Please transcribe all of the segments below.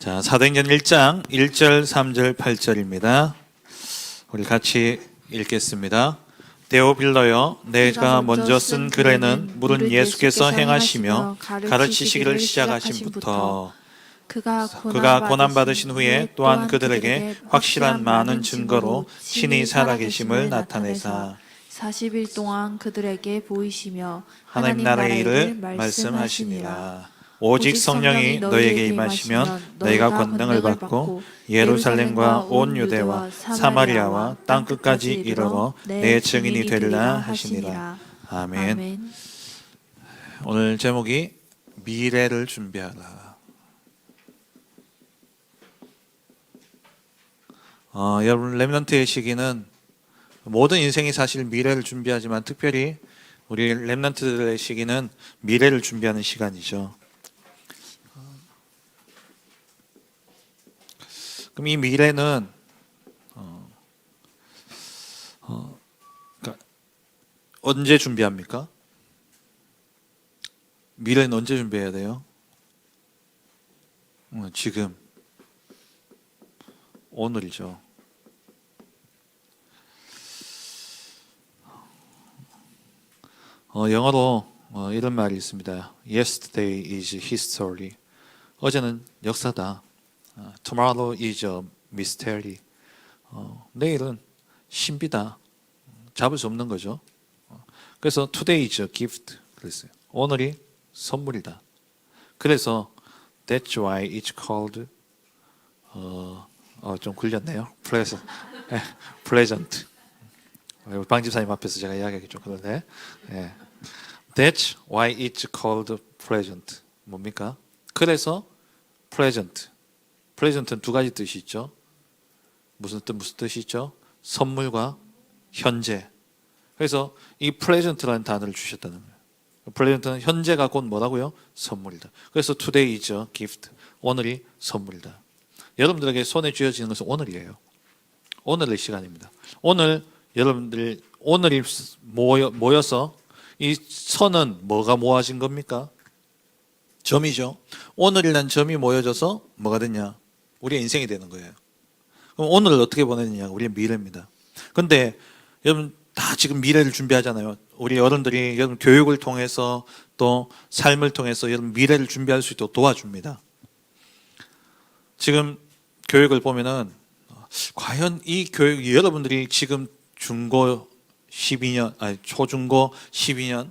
자, 사도행전 1장 1절, 3절, 8절입니다. 우리 같이 읽겠습니다. 데오빌러여, 내가 먼저 쓴 글에는 물은 예수께서 행하시며 가르치시기를 시작하심부터 그가 고난받으신 후에 또한 그들에게 확실한 많은 증거로 신이 살아계심을 나타내사 40일 동안 그들에게 보이시며 하나님 나라의 일을 말씀하시니라. 오직 성령이 너희에게 임하시면 너희가 권능을 받고 예루살렘과 온 유대와 사마리아와 땅끝까지 이르러 내 증인이 되리라 하시니라. 아멘. 오늘 제목이 미래를 준비하라. 여러분, 렘넌트의 시기는 모든 인생이 사실 미래를 준비하지만 특별히 우리 렘넌트들의 시기는 미래를 준비하는 시간이죠. 그럼 이 미래는 그러니까 언제 준비합니까? 미래는 언제 준비해야 돼요? 지금, 오늘이죠. 영어로 이런 말이 있습니다. Yesterday is history. 어제는 역사다. Tomorrow is a mystery. 내일은 신비다. 잡을 수 없는 거죠. 그래서 today is a gift. 그랬어요. 오늘이 선물이다. 그래서 that's why it's called 좀 굴렸네요. pleasant. 방 집사님 앞에서 제가 이야기하기 좀 그런데 that's why it's called pleasant. 뭡니까? 그래서 pleasant. pleasant는 두 가지 뜻이 있죠. 무슨 뜻이 있죠? 선물과 현재. 그래서 이 pleasant라는 단어를 주셨다는 거예요. pleasant는 현재가 곧 뭐라고요? 선물이다. 그래서 today is a gift. 오늘이 선물이다. 여러분들에게 손에 쥐어지는 것은 오늘이에요. 오늘의 시간입니다. 오늘 여러분들 오늘이 모여서 이 선은 뭐가 모아진 겁니까? 점이죠. 오늘이라는 점이 모여져서 뭐가 됐냐? 우리의 인생이 되는 거예요. 그럼 오늘을 어떻게 보내느냐? 우리의 미래입니다. 근데 여러분 다 지금 미래를 준비하잖아요. 우리 어른들이 여러분 교육을 통해서 또 삶을 통해서 여러분 미래를 준비할 수 있도록 도와줍니다. 지금 교육을 보면은 과연 이 교육 여러분들이 지금 중고 12년, 초중고 12년,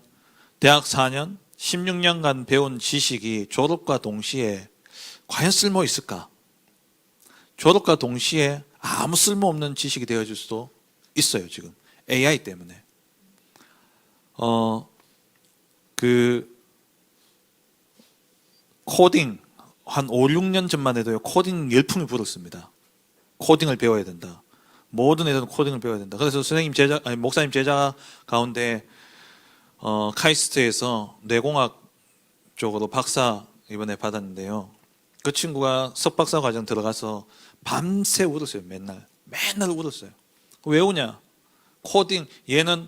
대학 4년, 16년간 배운 지식이 졸업과 동시에 과연 쓸모 있을까? 졸업과 동시에 아무 쓸모없는 지식이 되어질 수도 있어요, 지금. AI 때문에. 코딩, 한 5, 6년 전만 해도요, 코딩 열풍이 불었습니다. 코딩을 배워야 된다. 모든 애들은 코딩을 배워야 된다. 그래서 목사님 제자 가운데, 카이스트에서 뇌공학 쪽으로 박사 이번에 받았는데요. 그 친구가 석박사 과정 들어가서 밤새 울었어요. 맨날 울었어요. 왜 우냐? 코딩, 얘는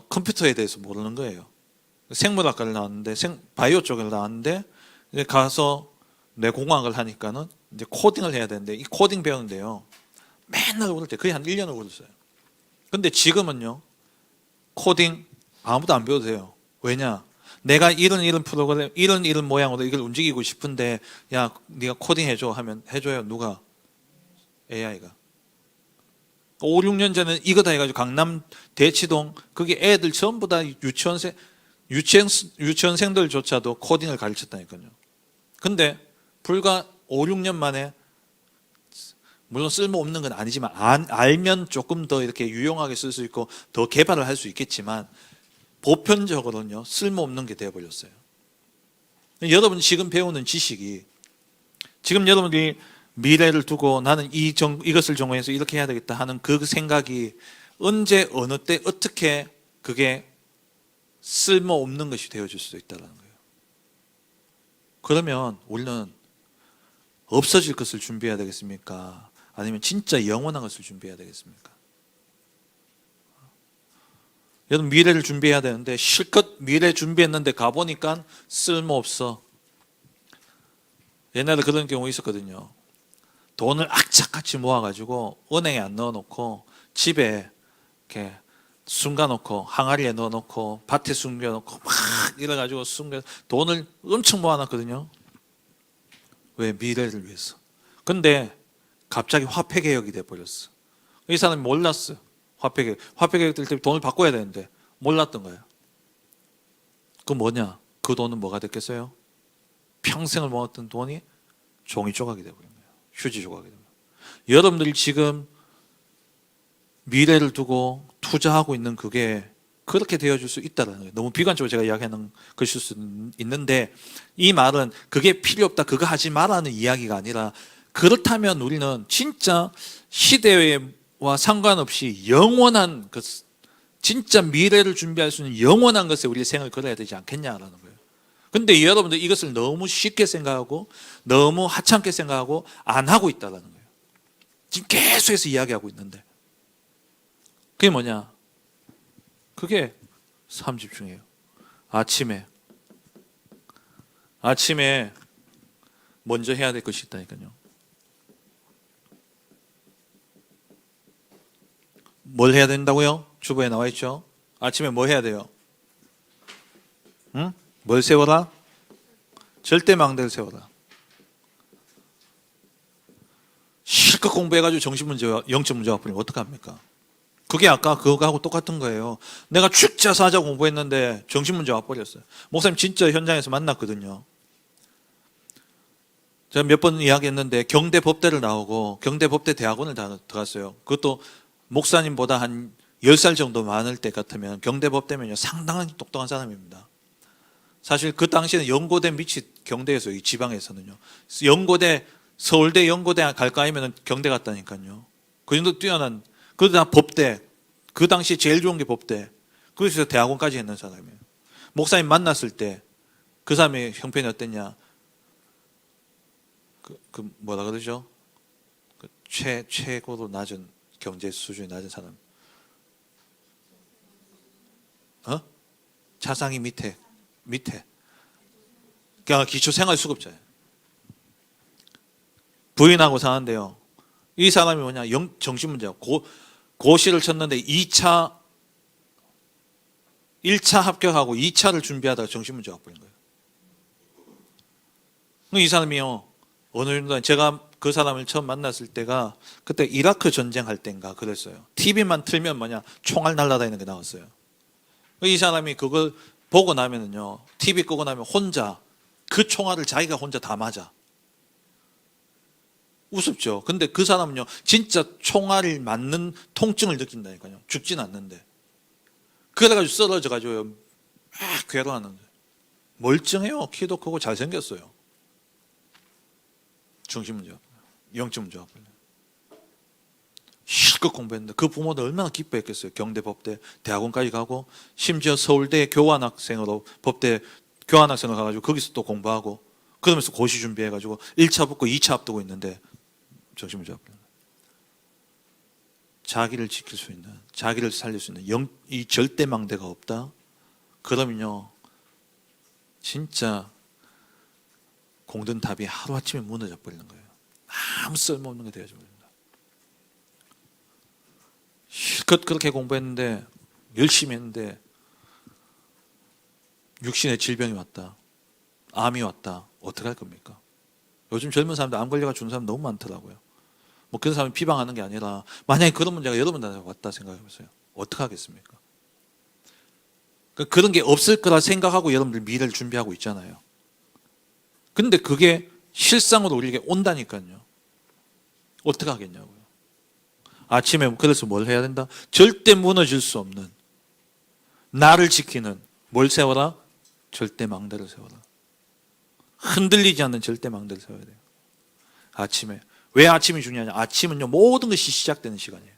컴퓨터에 대해서 모르는 거예요. 생물학과를 나왔는데 바이오 쪽을 나왔는데 이제 가서 뇌공학을 하니까는 이제 코딩을 해야 되는데 이 코딩 배우는데요. 맨날 울을 때 거의 한 1년을 울었어요. 근데 지금은요. 코딩 아무도 안 배워도 돼요. 왜냐? 내가 이런 프로그램, 이런 모양으로 이걸 움직이고 싶은데 야, 네가 코딩 해줘 하면 해줘요. 누가? AI가. 5, 6년 전에 이거 다 해가지고 강남 대치동 그게 애들 전부 다 유치원생들조차도 코딩을 가르쳤다니까요. 근데 불과 5, 6년 만에 물론 쓸모없는 건 아니지만 알면 조금 더 이렇게 유용하게 쓸 수 있고 더 개발을 할 수 있겠지만 보편적으로는요 쓸모없는 게 되어버렸어요. 여러분 지금 배우는 지식이 지금 여러분들이 미래를 두고 나는 이것을 전공해서 이렇게 해야 되겠다 하는 그 생각이 언제 어느 때 어떻게 그게 쓸모없는 것이 되어질 수도 있다는 거예요. 그러면 우리는 없어질 것을 준비해야 되겠습니까? 아니면 진짜 영원한 것을 준비해야 되겠습니까? 여러분 미래를 준비해야 되는데 실컷 미래 준비했는데 가보니까 쓸모없어. 옛날에 그런 경우 있었거든요. 돈을 악착같이 모아가지고 은행에 안 넣어놓고 집에 이렇게 숨겨놓고 항아리에 넣어놓고 밭에 숨겨놓고 막 이래가지고 돈을 엄청 모아놨거든요. 왜? 미래를 위해서. 근데 갑자기 화폐 개혁이 돼버렸어. 이 사람이 몰랐어. 화폐 개혁 될 때 돈을 바꿔야 되는데 몰랐던 거예요. 그 뭐냐? 그 돈은 뭐가 됐겠어요? 평생을 모았던 돈이 종이 조각이 돼버린 거예요. 휴지 조각이 돼버린 거예요. 여러분들이 지금 미래를 두고 투자하고 있는 그게 그렇게 되어줄 수 있다는 거예요. 너무 비관적으로 제가 이야기하는 것일 수 있는데, 이 말은 그게 필요 없다, 그거 하지 말라는 이야기가 아니라, 그렇다면 우리는 진짜 시대와 상관없이 영원한 것, 진짜 미래를 준비할 수 있는 영원한 것에 우리의 생을 걸어야 되지 않겠냐라는 거예요. 근데 여러분들 이것을 너무 쉽게 생각하고 너무 하찮게 생각하고 안 하고 있다는 거예요. 지금 계속해서 이야기하고 있는데 그게 뭐냐? 그게 삶 집중이에요. 아침에 먼저 해야 될 것이 있다니까요. 뭘 해야 된다고요? 주보에 나와 있죠. 아침에 뭐 해야 돼요? 응? 뭘 세워라? 절대망대를 세워라. 실컷 공부해가지고 정신문제와 영적문제와 풀리면 어떡합니까? 그게 아까 그거하고 똑같은 거예요. 내가 죽자 사자 공부했는데 정신문제 와버렸어요. 목사님 진짜 현장에서 만났거든요. 제가 몇 번 이야기했는데 경대 법대를 나오고 경대 법대 대학원을 들어갔어요. 그것도 목사님보다 한 10살 정도 많을 때 같으면 경대 법대면요 상당히 똑똑한 사람입니다. 사실 그 당시에는 연고대 밑이 경대에서 이 지방에서는요. 연고대 서울대 연고대 갈까 하면 경대 갔다니까요. 그 정도 뛰어난, 그러다 법대, 그 당시 제일 좋은 게 법대. 그래서 대학원까지 했는 사람이에요. 목사님 만났을 때 그 사람의 형편이 어땠냐? 그 뭐라 그러죠? 최고로 낮은 경제 수준이 낮은 사람. 차상위 밑에. 그냥 기초생활수급자예요. 부인하고 사는데요. 이 사람이 뭐냐? 정신문제야. 고시를 쳤는데 1차 합격하고 2차를 준비하다가 정신문제가 와버린 거예요. 이 사람이요. 어느 정도 제가 그 사람을 처음 만났을 때가 그때 이라크 전쟁할 때인가 그랬어요. TV만 틀면 뭐냐? 총알 날아다니는 게 나왔어요. 이 사람이 그걸 보고 나면은요. TV 끄고 나면 혼자 그 총알을 자기가 혼자 다 맞아. 우습죠. 근데 그 사람은요, 진짜 총알을 맞는 통증을 느낀다니까요. 죽진 않는데. 그래가지고 쓰러져가지고 막 괴로워하는데. 멀쩡해요. 키도 크고 잘생겼어요. 중심문제가, 영적문제가. 실컷 공부했는데 그 부모도 얼마나 기뻐했겠어요. 경대 법대 대학원까지 가고 심지어 서울대 교환학생으로 법대 교환학생으로 가가지고 거기서 또 공부하고 그러면서 고시 준비해가지고 1차 붙고 2차 앞두고 있는데 정신문제가. 자기를 지킬 수 있는, 자기를 살릴 수 있는 이 절대망대가 없다? 그러면요 진짜 공든 답이 하루아침에 무너져 버리는 거예요. 아무 쓸모없는 게 되어져 버립니다. 실컷 그렇게 공부했는데 열심히 했는데 육신의 질병이 왔다, 암이 왔다, 어떻게 할 겁니까? 요즘 젊은 사람들 암 걸려가 죽는 사람 너무 많더라고요. 뭐 그런 사람을 비방하는 게 아니라 만약에 그런 문제가 여러분한테 왔다 생각해 보세요. 어떻게 하겠습니까? 그런 게 없을 거라 생각하고 여러분들 미래를 준비하고 있잖아요. 근데 그게 실상으로 우리에게 온다니까요. 어떻게 하겠냐고요. 아침에 그래서 뭘 해야 된다? 절대 무너질 수 없는, 나를 지키는 뭘 세워라? 절대망대를 세워라. 흔들리지 않는 절대망대를 세워야 돼요. 아침에. 왜 아침이 중요하냐? 아침은요 모든 것이 시작되는 시간이에요.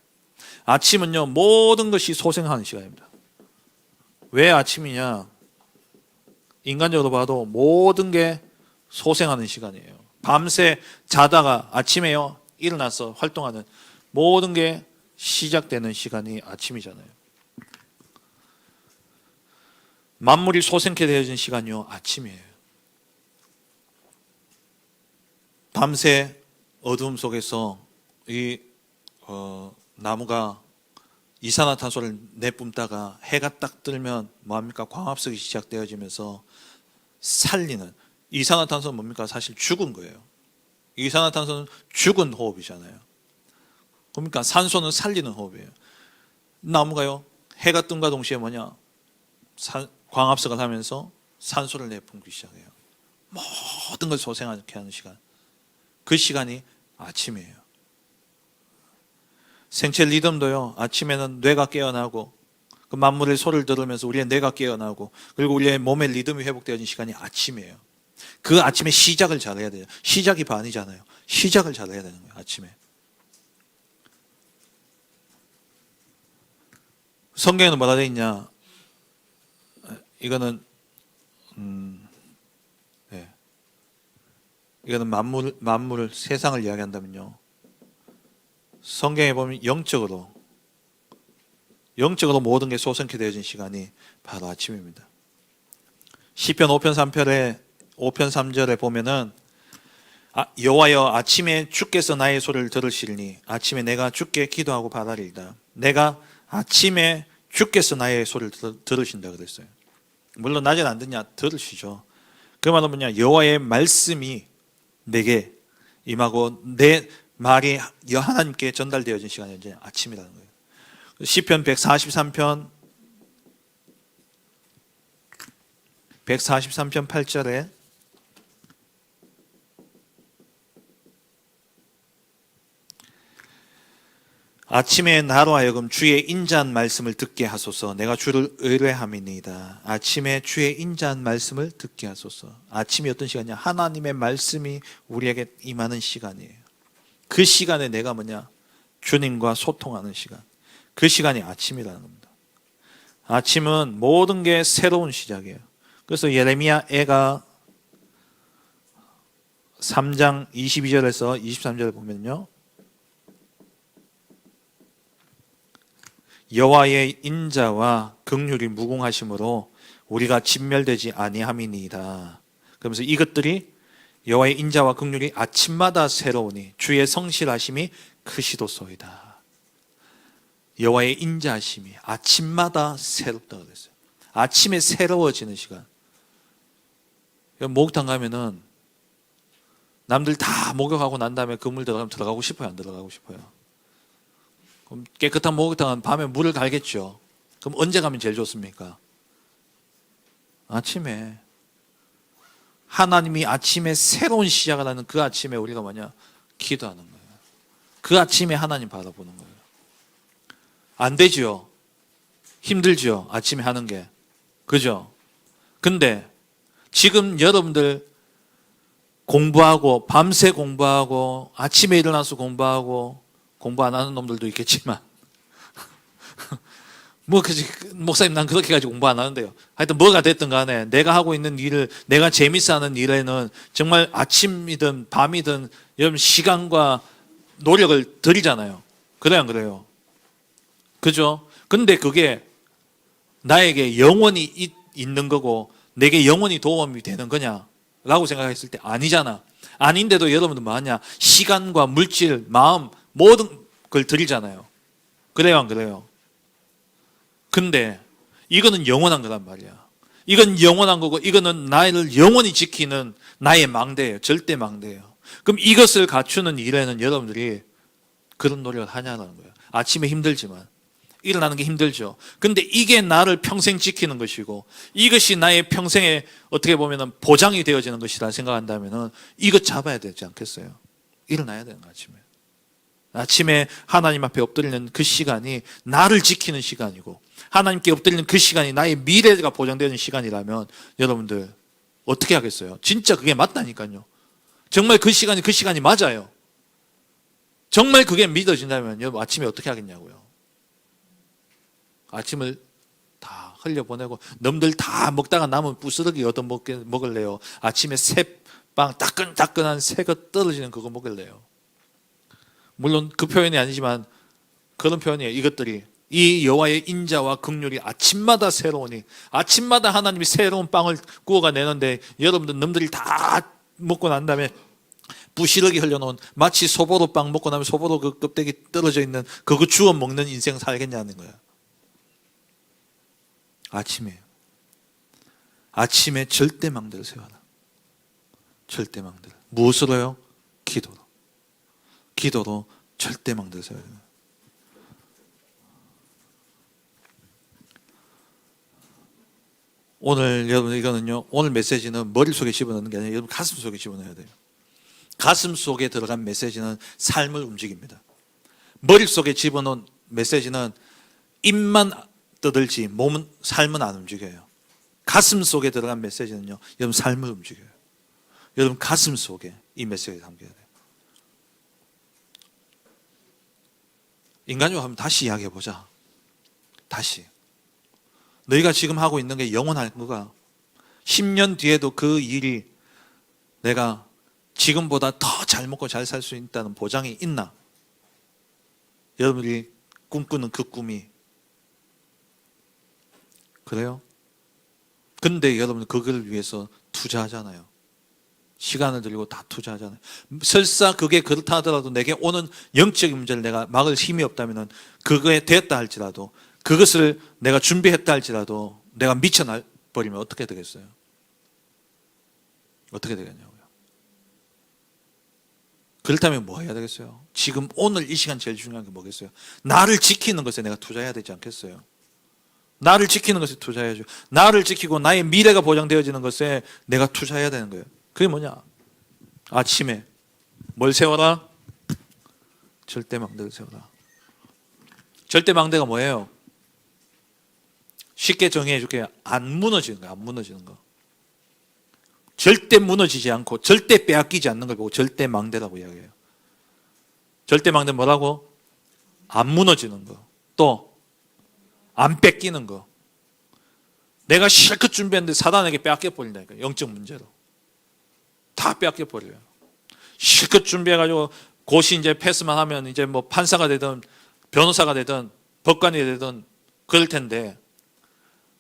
아침은요 모든 것이 소생하는 시간입니다. 왜 아침이냐? 인간적으로 봐도 모든 게 소생하는 시간이에요. 밤새 자다가 아침에요 일어나서 활동하는 모든 게 시작되는 시간이 아침이잖아요. 만물이 소생케 되어진 시간이요 아침이에요. 밤새 어두움 속에서 이 나무가 이산화탄소를 내뿜다가 해가 딱 뜨면 뭐합니까? 광합성이 시작되어지면서 살리는, 이산화탄소는 뭡니까? 사실 죽은 거예요. 이산화탄소는 죽은 호흡이잖아요. 그러니까 산소는 살리는 호흡이에요. 나무가요, 해가 뜸과 동시에 뭐냐? 광합성을 하면서 산소를 내뿜기 시작해요. 모든 걸 소생하게 하는 시간. 그 시간이 아침이에요. 생체 리듬도요, 아침에는 뇌가 깨어나고 그 만물의 소리를 들으면서 우리의 뇌가 깨어나고 그리고 우리의 몸의 리듬이 회복되어진 시간이 아침이에요. 그 아침에 시작을 잘해야 돼요. 시작이 반이잖아요. 시작을 잘해야 되는 거예요. 아침에. 성경에는 뭐라 되어 있냐? 이거는 이거는 만물 세상을 이야기한다면요. 성경에 보면 영적으로 모든 게 소성케 되어진 시간이 바로 아침입니다. 시편 5편 3절에 보면은 여호와여 아침에 주께서 나의 소리를 들으시리니 아침에 내가 주께 기도하고 바라리이다. 내가 아침에 주께서 나의 소리를 들으신다 그랬어요. 물론 낮에는 안 듣냐? 들으시죠. 그 말은 뭐냐? 여호와의 말씀이 내게 임하고 내 말이 하나님께 전달되어진 시간이 이제 아침이라는 거예요. 시편 143편 8절에 아침에 나로 하여금 주의 인자한 말씀을 듣게 하소서. 내가 주를 의뢰함이니이다. 아침에 주의 인자한 말씀을 듣게 하소서. 아침이 어떤 시간이냐? 하나님의 말씀이 우리에게 임하는 시간이에요. 그 시간에 내가 뭐냐? 주님과 소통하는 시간. 그 시간이 아침이라는 겁니다. 아침은 모든 게 새로운 시작이에요. 그래서 예레미야 애가 3장 22절에서 23절을 보면요, 여호와의 인자와 긍휼이 무궁하심으로 우리가 진멸되지 아니함이니이다. 그러면서 이것들이 여호와의 인자와 긍휼이 아침마다 새로우니 주의 성실하심이 크시도소이다. 여호와의 인자하심이 아침마다 새롭다고 그랬어요. 아침에 새로워지는 시간. 목욕탕 가면은 남들 다 목욕하고 난 다음에 그 물 들어가면 들어가고 싶어요? 안 들어가고 싶어요? 그럼 깨끗한 목욕탕은 밤에 물을 갈겠죠. 그럼 언제 가면 제일 좋습니까? 아침에. 하나님이 아침에 새로운 시작을 하는 그 아침에 우리가 뭐냐? 기도하는 거예요. 그 아침에 하나님 바라보는 거예요. 안 되죠. 힘들죠. 아침에 하는 게. 그죠? 근데 지금 여러분들 공부하고 밤새 공부하고 아침에 일어나서 공부하고 공부 안 하는 놈들도 있겠지만 목사님 난 그렇게 가지고 공부 안 하는데요. 하여튼 뭐가 됐든 간에 내가 하고 있는 일을, 내가 재밌어 하는 일에는 정말 아침이든 밤이든 여러분 시간과 노력을 들이잖아요. 그래요 안 그래요? 그죠? 근데 그게 나에게 영원히 있는 거고 내게 영원히 도움이 되는 거냐? 라고 생각했을 때 아니잖아. 아닌데도 여러분들 뭐하냐? 시간과 물질, 마음 모든 걸 들이잖아요. 그래요 안 그래요? 근데 이거는 영원한 거란 말이야. 이건 영원한 거고 이거는 나를 영원히 지키는 나의 망대예요. 절대 망대예요. 그럼 이것을 갖추는 일에는 여러분들이 그런 노력을 하냐는 거예요. 아침에 힘들지만 일어나는 게 힘들죠. 근데 이게 나를 평생 지키는 것이고 이것이 나의 평생에 어떻게 보면 보장이 되어지는 것이라 생각한다면 이것 잡아야 되지 않겠어요? 일어나야 되는 거 아침에 하나님 앞에 엎드리는 그 시간이 나를 지키는 시간이고 하나님께 엎드리는 그 시간이 나의 미래가 보장되는 시간이라면 여러분들 어떻게 하겠어요? 진짜 그게 맞다니까요. 정말 그 시간이 맞아요. 정말 그게 믿어진다면 여러분 아침에 어떻게 하겠냐고요. 아침을 다 흘려보내고 놈들 다 먹다가 남은 부스러기 얻어 먹을래요? 아침에 새빵 따끈따끈한 새거 떨어지는 그거 먹을래요? 물론 그 표현이 아니지만 그런 표현이에요. 이것들이 이 여호와의 인자와 긍휼이 아침마다 새로우니 아침마다 하나님이 새로운 빵을 구워가 내는데 여러분들 놈들이 다 먹고 난 다음에 부시러기 흘려놓은, 마치 소보로 빵 먹고 나면 소보로 그 껍데기 떨어져 있는 그거 주워 먹는 인생 살겠냐는 거야. 아침에 절대망대를 세워라. 절대망대를. 무엇으로요? 기도로 절대망대를 세워야 돼요. 오늘 여러분 이거는요, 오늘 메시지는 머릿속에 집어넣는 게 아니라 여러분 가슴 속에 집어넣어야 돼요. 가슴 속에 들어간 메시지는 삶을 움직입니다. 머릿속에 집어넣은 메시지는 입만 떠들지 삶은 안 움직여요. 가슴 속에 들어간 메시지는요, 여러분 삶을 움직여요. 여러분 가슴 속에 이 메시지가 담겨야 돼요. 인간적으로 한번 다시 이야기해보자. 다시. 너희가 지금 하고 있는 게 영원할 거가 10년 뒤에도 그 일이 내가 지금보다 더 잘 먹고 잘 살 수 있다는 보장이 있나? 여러분이 꿈꾸는 그 꿈이 그래요? 근데 여러분 그걸 위해서 투자하잖아요. 시간을 들이고 다 투자하잖아요. 설사 그게 그렇다 하더라도 내게 오는 영적인 문제를 내가 막을 힘이 없다면 그거에 됐다 할지라도, 그것을 내가 준비했다 할지라도 내가 미쳐버리면 어떻게 되겠어요? 어떻게 되겠냐고요. 그렇다면 뭐 해야 되겠어요? 지금 오늘 이 시간 제일 중요한 게 뭐겠어요? 나를 지키는 것에 내가 투자해야 되지 않겠어요? 나를 지키는 것에 투자해야죠. 나를 지키고 나의 미래가 보장되어지는 것에 내가 투자해야 되는 거예요. 그게 뭐냐? 아침에 뭘 세워라? 절대망대를 세워라. 절대망대가 뭐예요? 쉽게 정의해 줄게요. 안 무너지는 거예요. 안 무너지는 거. 절대 무너지지 않고 절대 빼앗기지 않는 걸 보고 절대망대라고 이야기해요. 절대망대는 뭐라고? 안 무너지는 거. 또 안 뺏기는 거. 내가 실컷 준비했는데 사단에게 빼앗겨버린다니까. 영적 문제로. 다 빼앗겨버려요. 실컷 준비해가지고 고시 이제 패스만 하면 이제 뭐 판사가 되든 변호사가 되든 법관이 되든 그럴 텐데,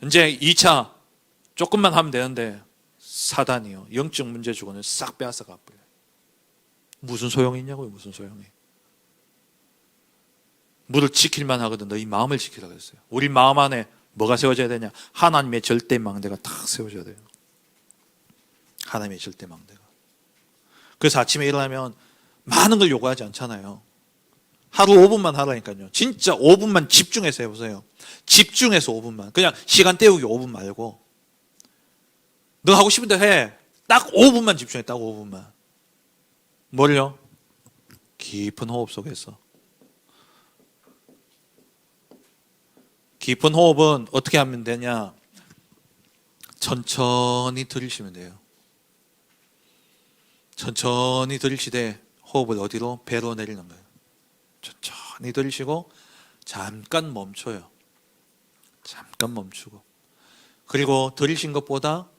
이제 2차 조금만 하면 되는데 사단이요, 영적 문제 주고는 싹 빼앗아 가버려요. 무슨 소용이 있냐고요. 무슨 소용이. 물을 지킬만 하거든. 너희 마음을 지키라 그랬어요. 우리 마음 안에 뭐가 세워져야 되냐? 하나님의 절대망대가 딱 세워져야 돼요. 하나님의 절대망대가. 그래서 아침에 일어나면 많은 걸 요구하지 않잖아요. 하루 5분만 하라니까요. 진짜 5분만 집중해서 해보세요. 집중해서 5분만. 그냥 시간 때우기 5분 말고. 너 하고 싶은데 해. 딱 5분만 집중해. 딱 5분만. 뭘요? 깊은 호흡 속에서. 깊은 호흡은 어떻게 하면 되냐? 천천히 들이쉬면 돼요. 천천히 들이쉬되 호흡을 어디로? 배로 내리는 거예요. 천천히 들이쉬고 잠깐 멈춰요. 잠깐 멈추고. 그리고 들이쉰 것보다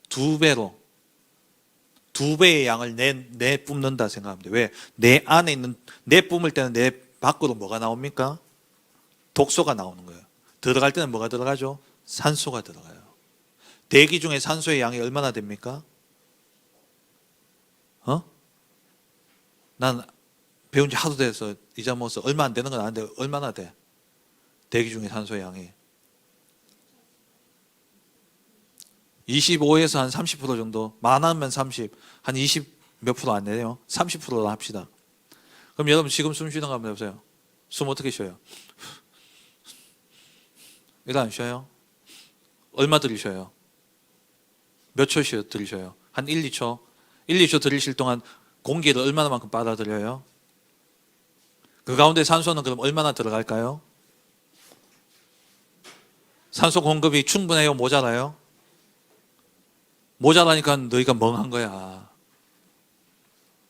2배의 양을 내뿜는다 생각하면 돼요. 왜? 내 안에 있는, 내뿜을 때는 내 밖으로 뭐가 나옵니까? 독소가 나오는 거예요. 들어갈 때는 뭐가 들어가죠? 산소가 들어가요. 대기 중에 산소의 양이 얼마나 됩니까? 난 배운 지 하도 돼서 잊어먹어서 얼마 안 되는 건 아는데 얼마나 돼? 대기 중에 산소의 양이 25에서 한 30% 정도, 많으면 30, 한 20 몇 프로 안 되네요. 30%로 합시다. 그럼 여러분 지금 숨 쉬는 거 한번 해보세요. 숨 어떻게 쉬어요? 이거 안 쉬어요? 얼마 들이쉬어요? 몇 초 들이쉬어요? 한 1, 2초? 1, 2초 들이쉴 동안 공기를 얼마나만큼 빨아들여요? 그 가운데 산소는 그럼 얼마나 들어갈까요? 산소 공급이 충분해요? 모자라요? 모자라니까 너희가 멍한 거야.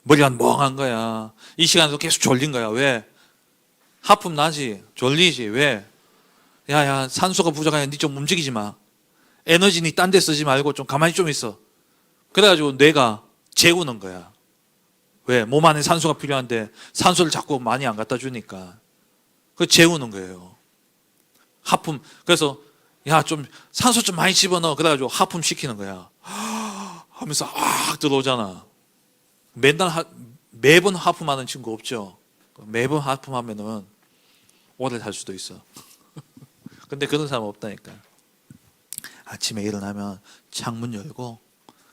머리가 멍한 거야. 이 시간에도 계속 졸린 거야. 왜? 하품 나지? 졸리지? 왜? 야야, 산소가 부족하니까 니 좀 움직이지 마. 에너지 니 딴 데 쓰지 말고 좀 가만히 좀 있어. 그래가지고 뇌가 재우는 거야. 왜? 몸 안에 산소가 필요한데 산소를 자꾸 많이 안 갖다 주니까 그 재우는 거예요. 하품. 그래서 야, 좀 산소 좀 많이 집어넣어. 그래가지고 하품 시키는 거야. 하면서 악 들어오잖아. 맨날 매번 하품하는 친구 없죠? 매번 하품하면은 오래 살 수도 있어. 근데 그런 사람 없다니까. 아침에 일어나면 창문 열고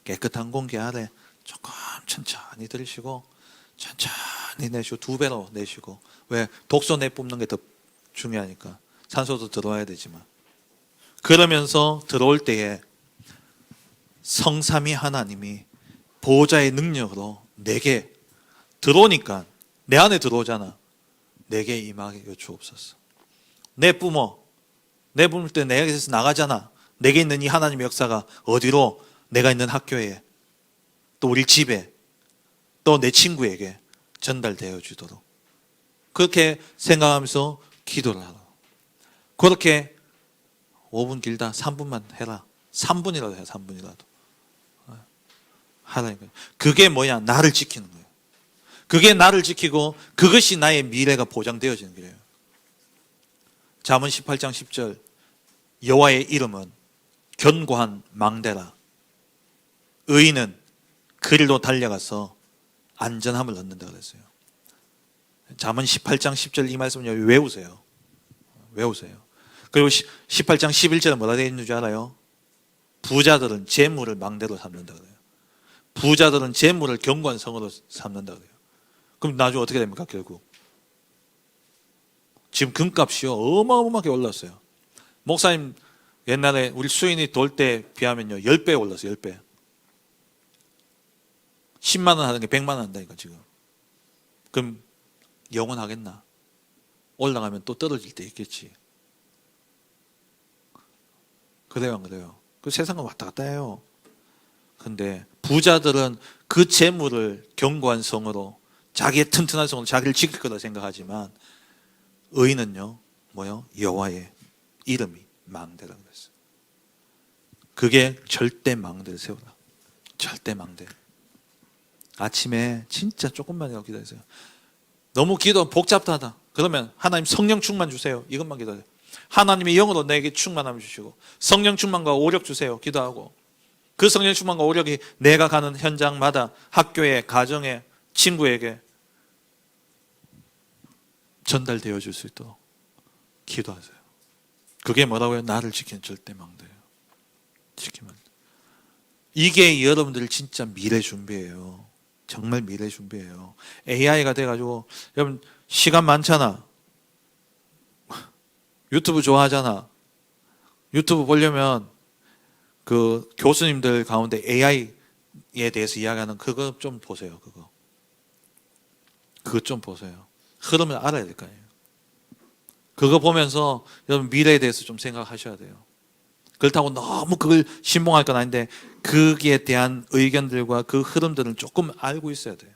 깨끗한 공기 아래 조금 천천히 들이쉬고 천천히 내쉬고 2배로 내쉬고. 왜? 독소 내뿜는 게 더 중요하니까. 산소도 들어와야 되지만. 그러면서 들어올 때에 성삼위 하나님이 보호자의 능력으로 내게 들어오니까 내 안에 들어오잖아. 내게 임하게 주옵소서. 내 뿜을 때 내게서 나가잖아. 내게 있는 이 하나님의 역사가 어디로? 내가 있는 학교에, 또 우리 집에, 또 내 친구에게 전달되어 주도록 그렇게 생각하면서 기도를 하라. 그렇게 5분 길다 3분만 해라. 3분이라도 해. 3분이라도 하라니까요. 그게 뭐야? 나를 지키는 거예요. 그게 나를 지키고 그것이 나의 미래가 보장되어지는 거예요. 잠언 18장 10절 여호와의 이름은 견고한 망대라. 의인은 그리로 달려가서 안전함을 얻는다 그랬어요. 잠언 18장 10절 이 말씀을 외우세요. 외우세요. 그리고 18장 11절에 뭐라 되어 있는 줄 알아요? 부자들은 재물을 망대로 삼는다 그래요. 부자들은 재물을 견고한 성으로 삼는다 그래요. 그럼 나중에 어떻게 됩니까? 결국 지금 금값이요 어마어마하게 올랐어요. 목사님 옛날에 우리 수인이 돌 때 비하면요 10배 올랐어요. 10배. 10만 원 하는 게 100만 원 한다니까 지금. 그럼 영원하겠나? 올라가면 또 떨어질 때 있겠지. 그래요 안 그래요? 그 세상은 왔다 갔다 해요. 근데 부자들은 그 재물을 견고한 성으로 자기의 튼튼한 성으로 자기를 지킬 거다 생각하지만 의인은요 뭐요? 여호와의 이름이 망대라고 그랬어요. 그게 절대 망대를 세우라. 절대 망대. 아침에 진짜 조금만 기도하세요. 너무 기도 복잡하다. 그러면 하나님 성령 충만 주세요. 이것만 기도해요. 하나님의 영으로 내게 충만함을 주시고 성령 충만과 오력 주세요. 기도하고 그 성령 충만과 오력이 내가 가는 현장마다 학교에, 가정에, 친구에게 전달되어 줄 수 있도록 기도하세요. 그게 뭐라고요? 나를 지키는 절대 망대예요. 지키면 이게 여러분들 진짜 미래 준비예요. 정말 미래 준비예요. AI가 돼가지고 여러분 시간 많잖아. 유튜브 좋아하잖아. 유튜브 보려면 그 교수님들 가운데 AI에 대해서 이야기하는 그거 좀 보세요. 그거 좀 보세요. 흐름을 알아야 될 거 아니에요. 그거 보면서 여러분 미래에 대해서 좀 생각하셔야 돼요. 그렇다고 너무 그걸 신봉할 건 아닌데 거기에 대한 의견들과 그 흐름들은 조금 알고 있어야 돼요.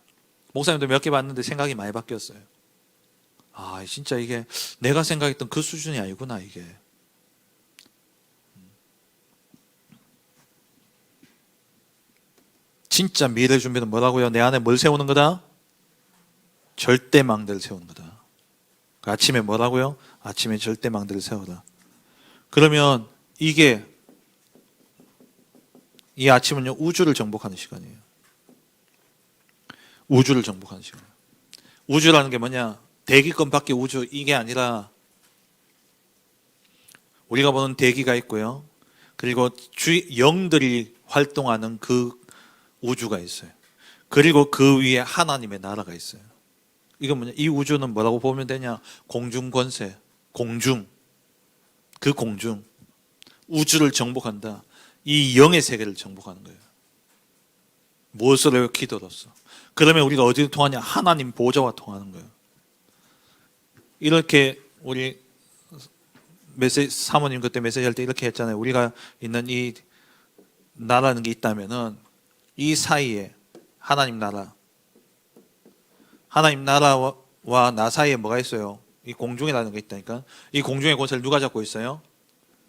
목사님도 몇 개 봤는데 생각이 많이 바뀌었어요. 아 진짜 이게 내가 생각했던 그 수준이 아니구나 이게. 진짜 미래 준비는 뭐라고요? 내 안에 뭘 세우는 거다? 절대 망대를 세우는 거다. 아침에 뭐라고요? 아침에 절대 망대를 세우라. 그러면 이게 이 아침은요 우주를 정복하는 시간이에요. 우주를 정복하는 시간. 우주라는 게 뭐냐? 대기권 밖의 우주 이게 아니라 우리가 보는 대기가 있고요. 그리고 영들이 활동하는 그 우주가 있어요. 그리고 그 위에 하나님의 나라가 있어요. 이건 뭐냐? 이 우주는 뭐라고 보면 되냐? 공중 권세, 공중. 그 공중. 우주를 정복한다. 이 영의 세계를 정복하는 거예요. 무엇으로요? 기도로서. 그러면 우리가 어디로 통하냐? 하나님 보좌와 통하는 거예요. 이렇게 우리 사모님 그때 메시지 할 때 이렇게 했잖아요. 우리가 있는 이 나라는 게 있다면은 이 사이에 하나님 나라와 나 사이에 뭐가 있어요? 이 공중이라는 게 있다니까. 이 공중의 권세를 누가 잡고 있어요?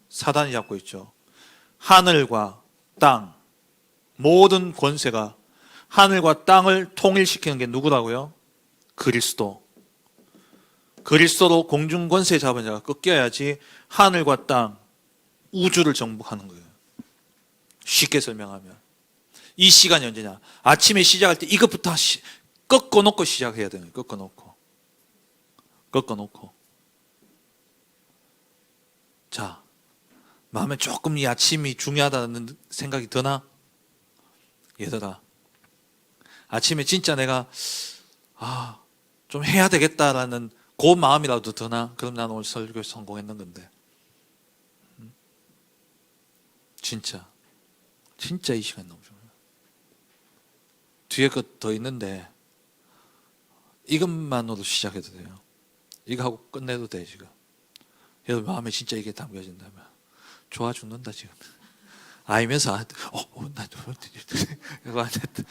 사단이 잡고 있죠. 하늘과 땅 모든 권세가 하늘과 땅을 통일시키는 게 누구라고요? 그리스도. 그리스도로 공중 권세 잡은 자가 꺾여야지 하늘과 땅 우주를 정복하는 거예요. 쉽게 설명하면 이 시간이 언제냐? 아침에 시작할 때 이것부터 꺾어놓고 시작해야 되는 거예요. 꺾어놓고. 자, 마음에 조금 이 아침이 중요하다는 생각이 드나? 얘들아, 아침에 진짜 내가 좀 해야 되겠다라는 그 마음이라도 드나? 그럼 난 오늘 설교에 성공했는 건데. 진짜 이 시간 너무 좋아요. 뒤에 것 더 있는데 이것만으로 시작해도 돼요. 이거 하고 끝내도 돼 지금. 여러분 마음에 진짜 이게 담겨진다면 좋아 죽는다 지금. 알면서 나 이거 안 됐다.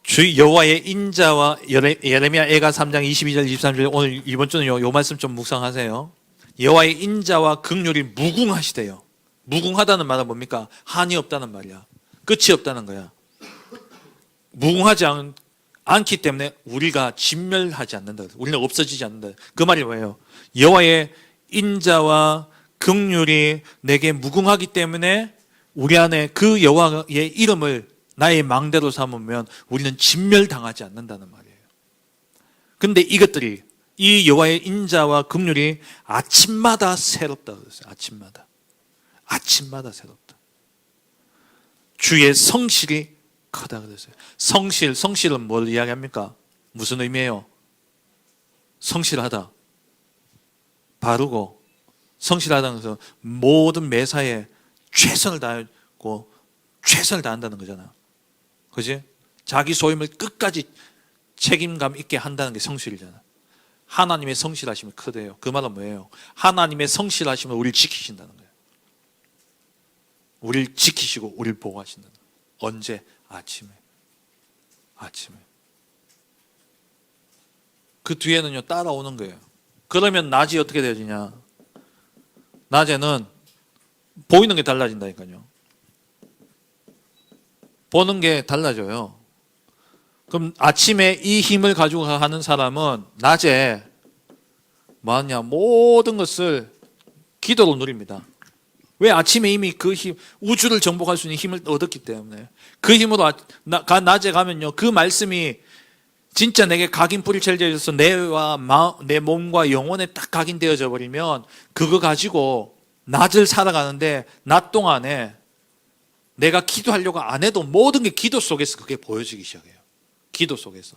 주 여호와의 인자와 예레미야 애가 3장 22절 23절 오늘 이번 주는 요 말씀 좀 묵상하세요. 여호와의 인자와 긍휼이 무궁하시대요. 무궁하다는 말은 뭡니까? 한이 없다는 말이야. 끝이 없다는 거야. 무궁하지 않기 때문에 우리가 진멸하지 않는다. 우리는 없어지지 않는다. 그 말이 뭐예요? 여호와의 인자와 긍휼이 내게 무궁하기 때문에 우리 안에 그 여호와의 이름을 나의 망대로 삼으면 우리는 진멸당하지 않는다는 말이에요. 근데 이것들이 이 여호와의 인자와 긍휼이 아침마다 새롭다 그랬어요. 아침마다 새롭다. 주의 성실이 크다 그랬어요. 성실은 뭘 이야기합니까? 무슨 의미예요? 성실하다. 바르고 성실하다는 것은 모든 매사에 최선을 다하고 최선을 다한다는 거잖아. 그지? 자기 소임을 끝까지 책임감 있게 한다는 게 성실이잖아. 하나님의 성실하심이 크대요. 그 말은 뭐예요? 하나님의 성실하심을 우리를 지키신다는 거예요. 우리를 지키시고 우리를 보호하신다는 거예요. 언제? 아침에. 그 뒤에는요 따라오는 거예요. 그러면 낮이 어떻게 되어지냐? 낮에는 보이는 게 달라진다니까요. 보는 게 달라져요. 그럼 아침에 이 힘을 가지고 가는 사람은 낮에 뭐하냐? 모든 것을 기도로 누립니다. 왜? 아침에 이미 그 힘, 우주를 정복할 수 있는 힘을 얻었기 때문에. 그 힘으로 낮에 가면요 그 말씀이 진짜 내게 각인 뿌리채 되어서 내 몸과 영혼에 딱 각인되어져 버리면 그거 가지고 낮을 살아가는데 낮 동안에 내가 기도하려고 안 해도 모든 게 기도 속에서 그게 보여지기 시작해요. 기도 속에서.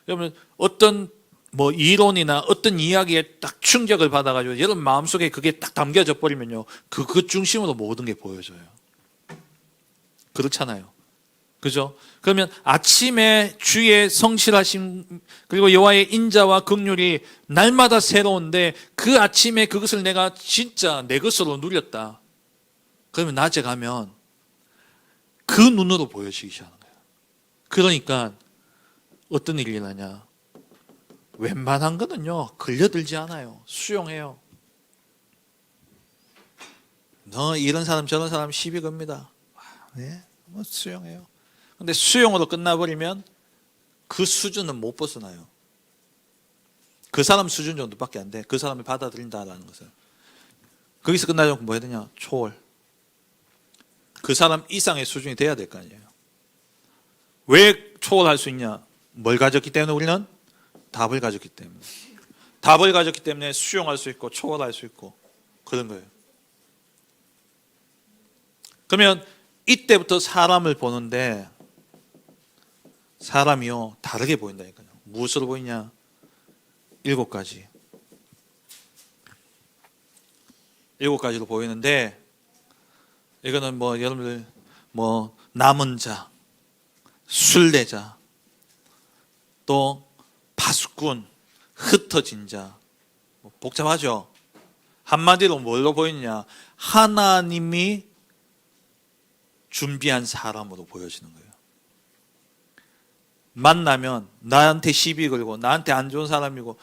여러분 어떤 이론이나 어떤 이야기에 딱 충격을 받아가지고 여러분 마음속에 그게 딱 담겨져 버리면요 그 중심으로 모든 게 보여져요. 그렇잖아요. 그죠? 그러면 아침에 주의 성실하심 그리고 여호와의 인자와 긍휼이 날마다 새로운데 그 아침에 그것을 내가 진짜 내 것으로 누렸다. 그러면 낮에 가면 그 눈으로 보여지기 시작하는 거예요. 그러니까 어떤 일이 일어나냐? 웬만한 거는요 걸려들지 않아요. 수용해요. 너 이런 사람 저런 사람 시비 겁니다. 네? 수용해요. 근데 수용으로 끝나버리면 그 수준은 못 벗어나요. 그 사람 수준 정도밖에 안 돼. 그 사람을 받아들인다라는 것은. 거기서 끝나려면 뭐 해야 되냐? 초월. 그 사람 이상의 수준이 돼야 될 거 아니에요. 왜 초월할 수 있냐? 뭘 가졌기 때문에 우리는? 답을 가졌기 때문에. 답을 가졌기 때문에 수용할 수 있고 초월할 수 있고 그런 거예요. 그러면 이때부터 사람을 보는데 사람이요 다르게 보인다니까요. 무엇으로 보이냐? 7가지. 7가지로 보이는데 이거는 여러분들 남은 자, 순례자, 또 파수꾼, 흩어진 자. 복잡하죠? 한마디로 뭘로 보이느냐? 하나님이 준비한 사람으로 보여지는 거예요. 만나면 나한테 시비 걸고 나한테 안 좋은 사람이고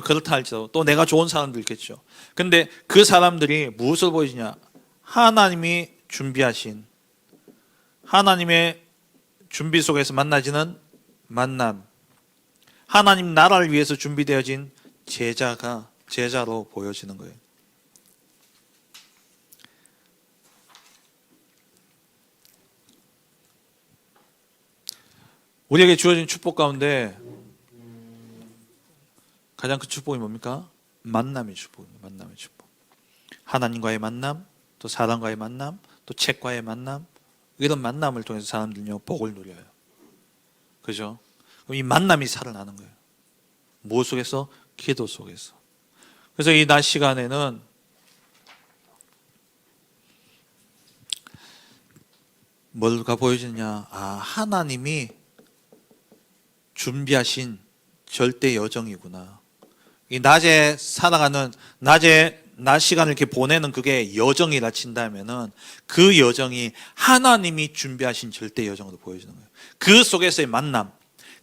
그렇다 할지라도 또 내가 좋은 사람도 있겠죠. 근데 그 사람들이 무엇을 보여주냐? 하나님이 준비하신 하나님의 준비 속에서 만나지는 만남, 하나님 나라를 위해서 준비되어진 제자로 보여지는 거예요. 우리에게 주어진 축복 가운데 가장 큰 축복이 뭡니까? 만남의 축복입니다. 만남의 축복. 하나님과의 만남, 또 사람과의 만남, 또 책과의 만남, 이런 만남을 통해서 사람들은요 복을 누려요. 그죠? 그럼 이 만남이 살아나는 거예요. 무엇 속에서? 기도 속에서. 그래서 이 낮 시간에는 뭘가 보여지냐? 하나님이 준비하신 절대 여정이구나. 이 낮에 살아가는, 낮에 낮 시간을 이렇게 보내는 그게 여정이라 친다면은 그 여정이 하나님이 준비하신 절대 여정으로 보여지는 거예요. 그 속에서의 만남,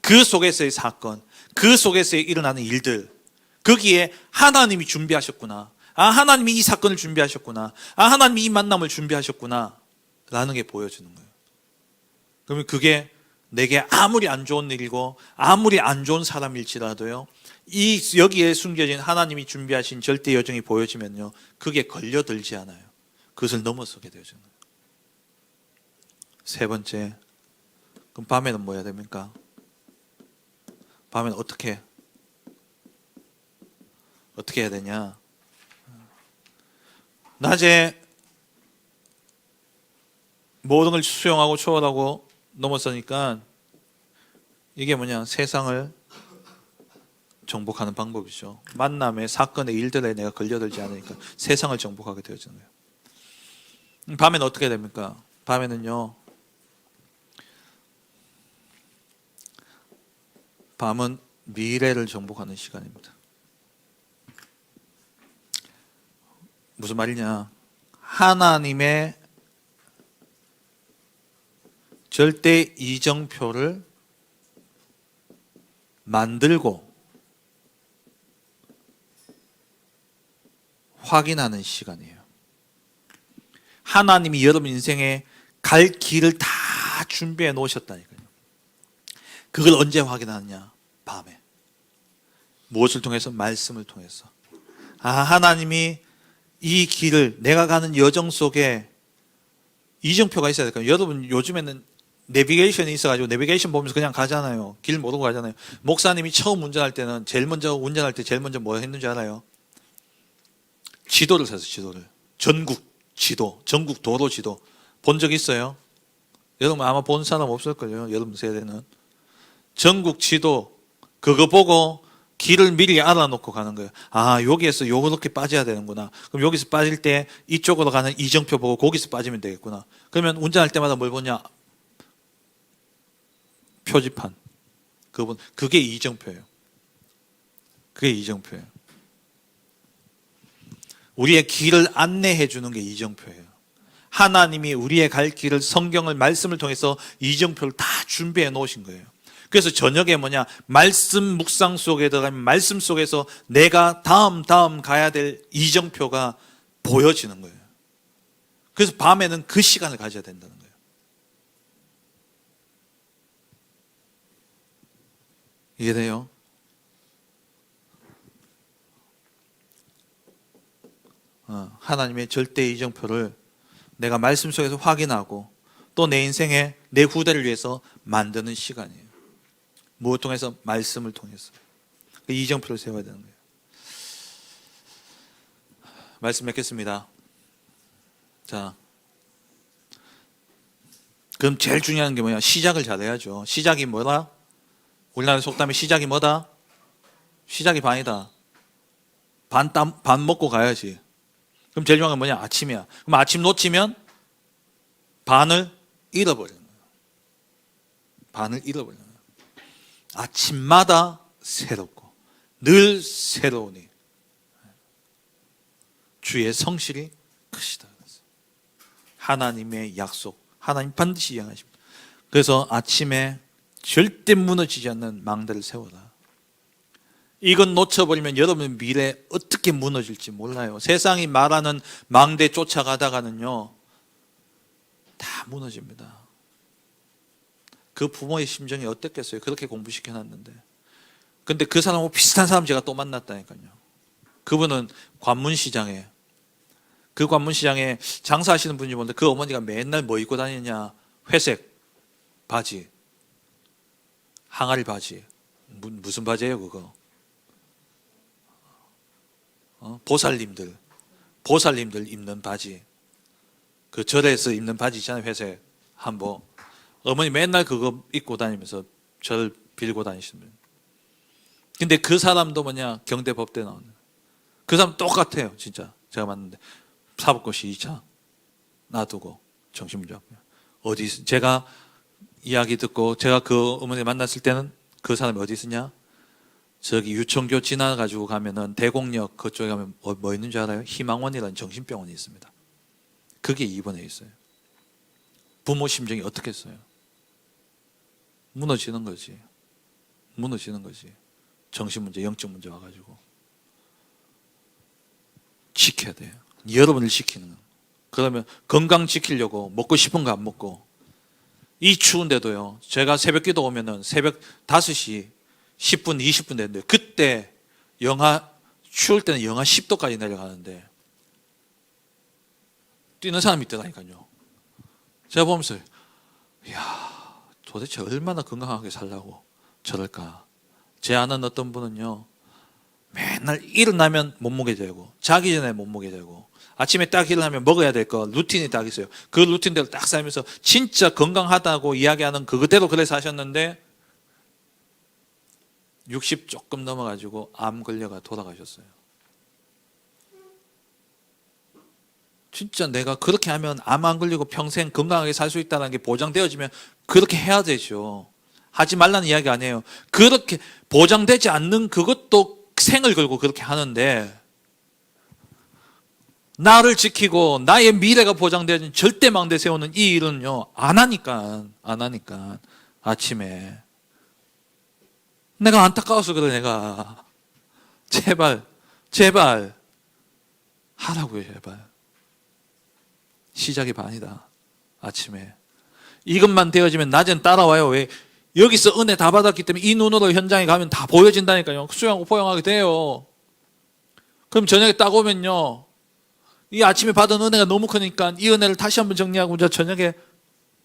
그 속에서의 사건, 그 속에서 일어나는 일들, 거기에 하나님이 준비하셨구나. 하나님이 이 사건을 준비하셨구나. 하나님이 이 만남을 준비하셨구나. 라는 게 보여지는 거예요. 그러면 그게 내게 아무리 안 좋은 일이고 아무리 안 좋은 사람일지라도요, 여기에 숨겨진 하나님이 준비하신 절대 여정이 보여지면요, 그게 걸려들지 않아요. 그것을 넘어서게 되어지는 거예요. 세 번째, 그럼 밤에는 뭐 해야 됩니까? 밤에는 어떻게 해야 되냐? 낮에 모든 걸 수용하고 초월하고 넘어서니까 이게 뭐냐? 세상을 정복하는 방법이죠. 만남의 사건의 일들에 내가 걸려들지 않으니까 세상을 정복하게 되어지는 거예요. 밤에는 어떻게 됩니까? 밤에는요, 밤은 미래를 정복하는 시간입니다. 무슨 말이냐? 하나님의 절대 이정표를 만들고 확인하는 시간이에요. 하나님이 여러분 인생에 갈 길을 다 준비해 놓으셨다니까요. 그걸 언제 확인하느냐? 밤에. 무엇을 통해서? 말씀을 통해서. 하나님이 이 길을, 내가 가는 여정 속에 이정표가 있어야 될까요? 여러분 요즘에는 내비게이션이 있어가지고 내비게이션 보면서 그냥 가잖아요. 길 모르고 가잖아요. 목사님이 처음 운전할 때는 운전할 때 제일 먼저 뭐 했는지 알아요? 지도를 샀어요. 지도를. 전국 지도, 전국 도로 지도 본 적 있어요? 여러분 아마 본 사람 없을걸요. 여러분 세대는. 전국 지도 그거 보고 길을 미리 알아놓고 가는 거예요. 여기에서 요렇게 빠져야 되는구나. 그럼 여기서 빠질 때 이쪽으로 가는 이정표 보고 거기서 빠지면 되겠구나. 그러면 운전할 때마다 뭘 보냐? 표지판. 그게 이정표예요. 그게 이정표예요. 우리의 길을 안내해 주는 게 이정표예요. 하나님이 우리의 갈 길을 성경을, 말씀을 통해서 이정표를 다 준비해 놓으신 거예요. 그래서 저녁에 말씀 묵상 속에 들어가면 말씀 속에서 내가 다음 가야 될 이정표가 보여지는 거예요. 그래서 밤에는 그 시간을 가져야 된다는 거예요. 이해돼요? 하나님의 절대 이정표를 내가 말씀 속에서 확인하고 또 내 인생에 내 후대를 위해서 만드는 시간이에요. 무엇을 통해서? 말씀을 통해서. 그 이정표를 세워야 되는 거예요. 말씀 맺겠습니다. 자, 그럼 제일 중요한 게 뭐냐? 시작을 잘해야죠. 시작이 뭐다? 우리나라 속담에 시작이 뭐다? 시작이 반이다. 반 먹고 가야지. 그럼 제일 중요한 건 뭐냐? 아침이야. 그럼 아침 놓치면 반을 잃어버리는 거예요. 반을 잃어버리는 거예요. 아침마다 새롭고 늘 새로우니 주의 성실이 크시다. 하나님의 약속, 하나님 반드시 이행하십니다. 그래서 아침에 절대 무너지지 않는 망대를 세워라. 이건 놓쳐버리면 여러분 미래 어떻게 무너질지 몰라요. 세상이 말하는 망대 쫓아가다가는요 다 무너집니다. 그 부모의 심정이 어땠겠어요? 그렇게 공부시켜놨는데. 근데 그 사람하고 비슷한 사람 제가 또 만났다니까요. 그분은 관문시장에 장사하시는 분이 뭔데 그 어머니가 맨날 뭐 입고 다니냐? 회색 바지, 항아리 바지. 무슨 바지예요 그거? 보살님들 입는 바지. 그 절에서 입는 바지 있잖아요. 회색 한복. 어머니 맨날 그거 입고 다니면서 절 빌고 다니시는 분. 근데 그 사람도 뭐냐, 경대법대 나오는. 그 사람 똑같아요. 진짜 제가 봤는데 사법고시 2차 놔두고 정신문제. 어디 제가 이야기 듣고 제가 그 어머니 만났을 때는 그 사람이 어디 있었냐? 저기 유청교 지나가지고 가면은 대곡역 그쪽에 가면 뭐 있는 줄 알아요? 희망원이라는 정신병원이 있습니다. 그게 입원해 있어요. 부모 심정이 어떻겠어요? 무너지는 거지. 무너지는 거지. 정신문제, 영적 문제 와가지고 지켜야 돼요. 여러분을 지키는 거. 그러면 건강 지키려고 먹고 싶은 거 안 먹고, 이 추운데도요, 제가 새벽 기도 오면은 새벽 5시 10분, 20분 됐는데, 그때 추울 때는 영하 10도까지 내려가는데, 뛰는 사람이 있더라니까요. 제가 보면서, 이야, 도대체 얼마나 건강하게 살라고 저럴까. 제 아는 어떤 분은요, 맨날 일어나면 몸무게 재고, 자기 전에 몸무게 재고, 아침에 딱 일어나면 먹어야 될 거 루틴이 딱 있어요. 그 루틴대로 딱 살면서 진짜 건강하다고 이야기하는 그대로 그래 사셨는데 60 조금 넘어가지고 암 걸려가 돌아가셨어요. 진짜 내가 그렇게 하면 암 안 걸리고 평생 건강하게 살 수 있다는 게 보장되어지면 그렇게 해야 되죠. 하지 말라는 이야기 아니에요. 그렇게 보장되지 않는 그것도 생을 걸고 그렇게 하는데, 나를 지키고 나의 미래가 보장되어진 절대망대 세우는 이 일은요, 안 하니까 아침에 내가 안타까워서 그래. 내가 제발 하라고요. 제발. 시작이 반이다. 아침에 이것만 되어지면 낮엔 따라와요. 왜? 여기서 은혜 다 받았기 때문에 이 눈으로 현장에 가면 다 보여진다니까요. 수양하고 포용하게 돼요. 그럼 저녁에 딱 오면요, 이 아침에 받은 은혜가 너무 크니까 이 은혜를 다시 한번 정리하고 이제 저녁에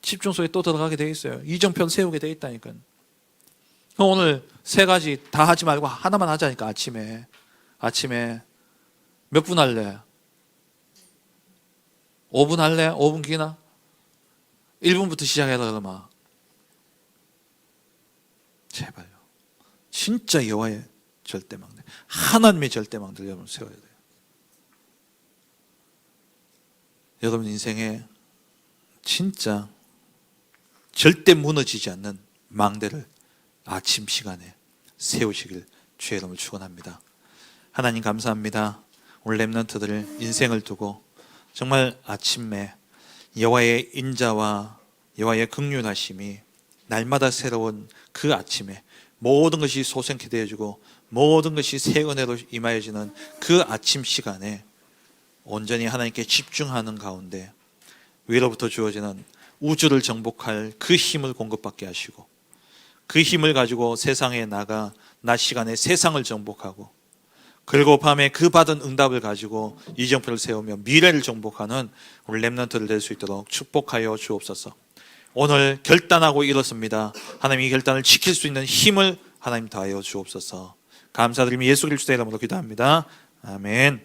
집중소에 또 들어가게 돼 있어요. 이정편 세우게 돼 있다니까요. 그럼 오늘 3가지 다 하지 말고 하나만 하자니까. 아침에 몇 분 할래? 5분 할래? 5분 기나? 1분부터 시작해라 그러면. 제발요. 진짜 여호와의 절대망대, 하나님의 절대망대를 여러분 세워야 돼요. 여러분 인생에 진짜 절대 무너지지 않는 망대를 아침 시간에 세우시길 주의 이름으로 축원합니다. 하나님 감사합니다. 오늘 렘넌트들 인생을 두고 정말 아침에 여호와의 인자와 여호와의 긍휼하심이 날마다 새로운 그 아침에 모든 것이 소생케 되어지고 모든 것이 새 은혜로 임하여지는 그 아침 시간에 온전히 하나님께 집중하는 가운데 위로부터 주어지는 우주를 정복할 그 힘을 공급받게 하시고, 그 힘을 가지고 세상에 나가 낮 시간에 세상을 정복하고, 그리고 밤에 그 받은 응답을 가지고 이정표를 세우며 미래를 정복하는 우리 렘넌트를 될 수 있도록 축복하여 주옵소서. 오늘 결단하고 일었습니다. 하나님 이 결단을 지킬 수 있는 힘을 하나님 더하여 주옵소서. 감사드리며 예수 그리스도의 이름으로 기도합니다. 아멘.